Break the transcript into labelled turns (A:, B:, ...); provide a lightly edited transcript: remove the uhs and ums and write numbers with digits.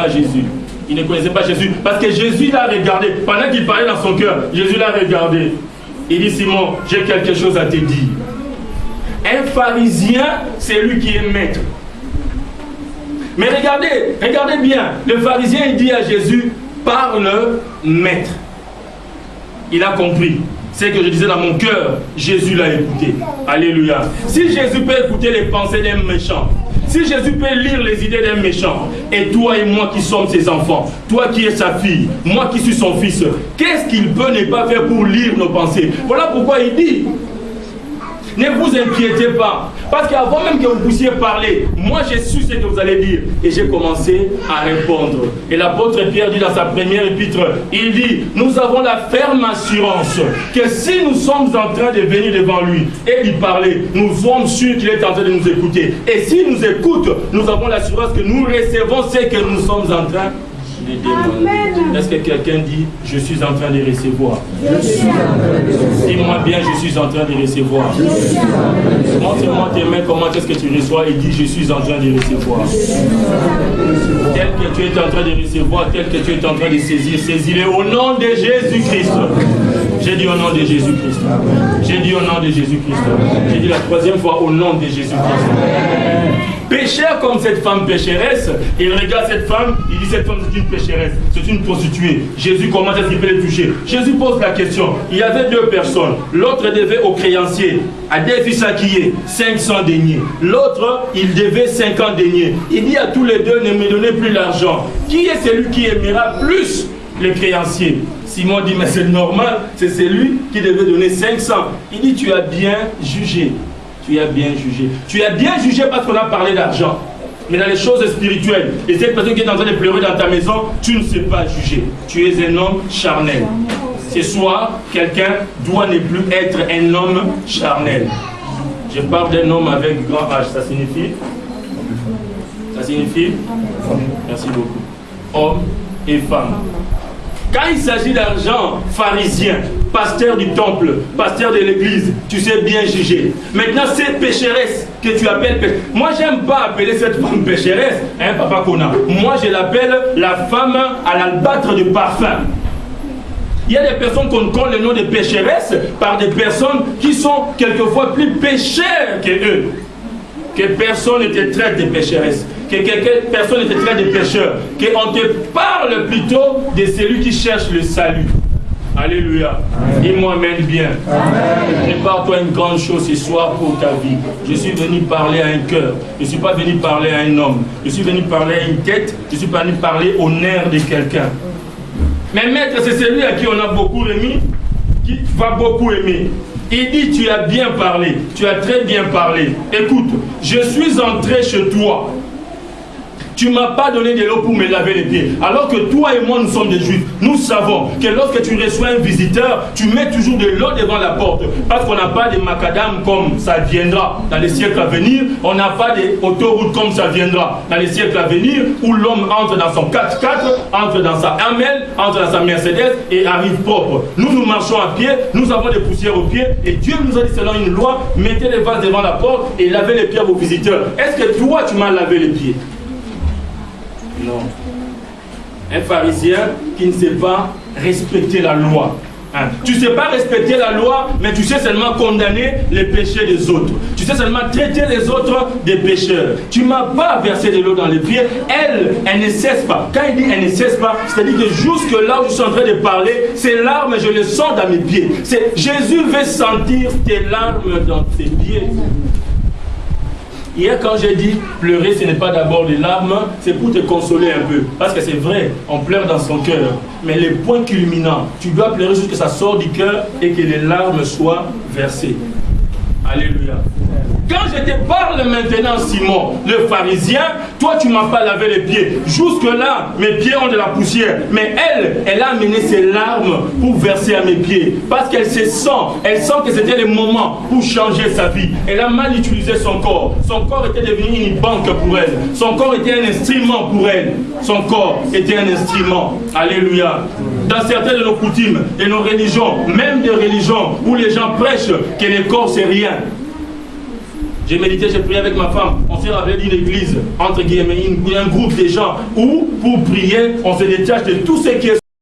A: pas Jésus. Il ne connaissait pas Jésus. Parce que Jésus l'a regardé. Pendant qu'il parlait dans son cœur, Jésus l'a regardé. Il dit, Simon, j'ai quelque chose à te dire. Un pharisien, c'est lui qui est maître. Mais regardez bien. Le pharisien, il dit à Jésus, parle maître. Il a compris. C'est que je disais dans mon cœur, Jésus l'a écouté. Alléluia. Si Jésus peut écouter les pensées d'un méchant, si Jésus peut lire les idées d'un méchant, et toi et moi qui sommes ses enfants, toi qui es sa fille, moi qui suis son fils, qu'est-ce qu'il peut ne pas faire pour lire nos pensées? Voilà pourquoi il dit, ne vous inquiétez pas, parce qu'avant même que vous puissiez parler, moi j'ai su ce que vous allez dire, et j'ai commencé à répondre. Et l'apôtre Pierre dit dans sa première épître, il dit, nous avons la ferme assurance que si nous sommes en train de venir devant lui et lui parler, nous sommes sûrs qu'il est en train de nous écouter. Et s'il nous écoute, nous avons l'assurance que nous recevons ce que nous sommes en train de demander. Est-ce que quelqu'un dit, je suis en train de recevoir? Dis-moi bien, je suis en train de recevoir. Montre-moi tes mains, comment est-ce que tu reçois et dis, je suis en train de recevoir. Tel que tu es en train de recevoir, tel que tu es en train de saisir, saisis-le au nom de Jésus-Christ. J'ai dit au nom de Jésus-Christ. J'ai dit au nom de Jésus-Christ. J'ai dit la troisième fois au nom de Jésus-Christ. Pécheur comme cette femme pécheresse, il regarde cette femme, il dit cette femme c'est une pécheresse, c'est une prostituée. Jésus, comment est-ce qu'il peut les toucher? Jésus pose la question. Il y avait deux personnes. L'autre devait au créancier, à des fils acquis, 500 deniers. L'autre, il devait 50 deniers. Il dit à tous les deux, ne me donnez plus l'argent. Qui est celui qui aimera plus le créancier? Simon dit, mais c'est normal, c'est celui qui devait donner 500. Il dit, tu as bien jugé. Tu as bien jugé. Tu as bien jugé parce qu'on a parlé d'argent. Mais dans les choses spirituelles, et cette personne qui est en train de pleurer dans ta maison, tu ne sais pas juger. Tu es un homme charnel. Ce soir, quelqu'un doit ne plus être un homme charnel. Je parle d'un homme avec grand H. Ça signifie? Ça signifie? Merci beaucoup. Homme et femme. Quand il s'agit d'argent, pharisien, pasteur du temple, pasteur de l'église, tu sais bien juger. Maintenant, cette pécheresse que tu appelles pécheresse, moi j'aime pas appeler cette femme pécheresse, hein, Papa Kona. Moi je l'appelle la femme à l'albâtre de parfum. Il y a des personnes qu'on connaît le nom de pécheresses par des personnes qui sont quelquefois plus pécheurs que eux. Que personne ne te traite de pécheresse, que personne ne te traite de pécheur, qu'on te parle plutôt de celui qui cherche le salut. Alléluia. Dis-moi amen bien. Prépare-toi une grande chose ce soir pour ta vie. Je suis venu parler à un cœur. Je ne suis pas venu parler à un homme. Je suis venu parler à une tête. Je suis venu parler au nerf de quelqu'un. Mais maître, c'est celui à qui on a beaucoup aimé, qui va beaucoup aimer. Il dit, tu as bien parlé, tu as très bien parlé. Écoute, je suis entré chez toi. Tu ne m'as pas donné de l'eau pour me laver les pieds. Alors que toi et moi, nous sommes des juifs. Nous savons que lorsque tu reçois un visiteur, tu mets toujours de l'eau devant la porte. Parce qu'on n'a pas de macadam comme ça viendra dans les siècles à venir. On n'a pas d'autoroute comme ça viendra dans les siècles à venir, où l'homme entre dans son 4x4, entre dans sa Hamel, entre dans sa Mercedes et arrive propre. Nous, nous marchons à pied, nous avons des poussières aux pieds. Et Dieu nous a dit selon une loi, mettez les vases devant la porte et lavez les pieds à vos visiteurs. Est-ce que toi, tu m'as lavé les pieds? Non. Un pharisien qui ne sait pas respecter la loi. Hein? Tu ne sais pas respecter la loi, mais tu sais seulement condamner les péchés des autres. Tu sais seulement traiter les autres des pécheurs. Tu ne m'as pas versé de l'eau dans les pieds. Elle ne cesse pas. Quand il dit elle ne cesse pas, c'est-à-dire que jusque là où je suis en train de parler, ces larmes, je les sens dans mes pieds. Jésus veut sentir tes larmes dans tes pieds. Hier, quand j'ai dit pleurer, ce n'est pas d'abord des larmes, c'est pour te consoler un peu. Parce que c'est vrai, on pleure dans son cœur. Mais les points culminants, tu dois pleurer jusqu'à ce que ça sorte du cœur et que les larmes soient versées. Alléluia. Quand je te parle maintenant, Simon, le pharisien, toi tu ne m'as pas lavé les pieds. Jusque-là, mes pieds ont de la poussière. Mais elle a amené ses larmes pour verser à mes pieds. Parce qu'elle se sent, elle sent que c'était le moment pour changer sa vie. Elle a mal utilisé son corps. Son corps était devenu une banque pour elle. Son corps était un instrument pour elle. Son corps était un instrument. Alléluia. Dans certaines de nos coutumes et nos religions, même des religions où les gens prêchent que le corps c'est rien. J'ai médité, j'ai prié avec ma femme. On s'est rappelé d'une église, entre guillemets, un groupe de gens où, pour prier, on se détache de tout ce qui est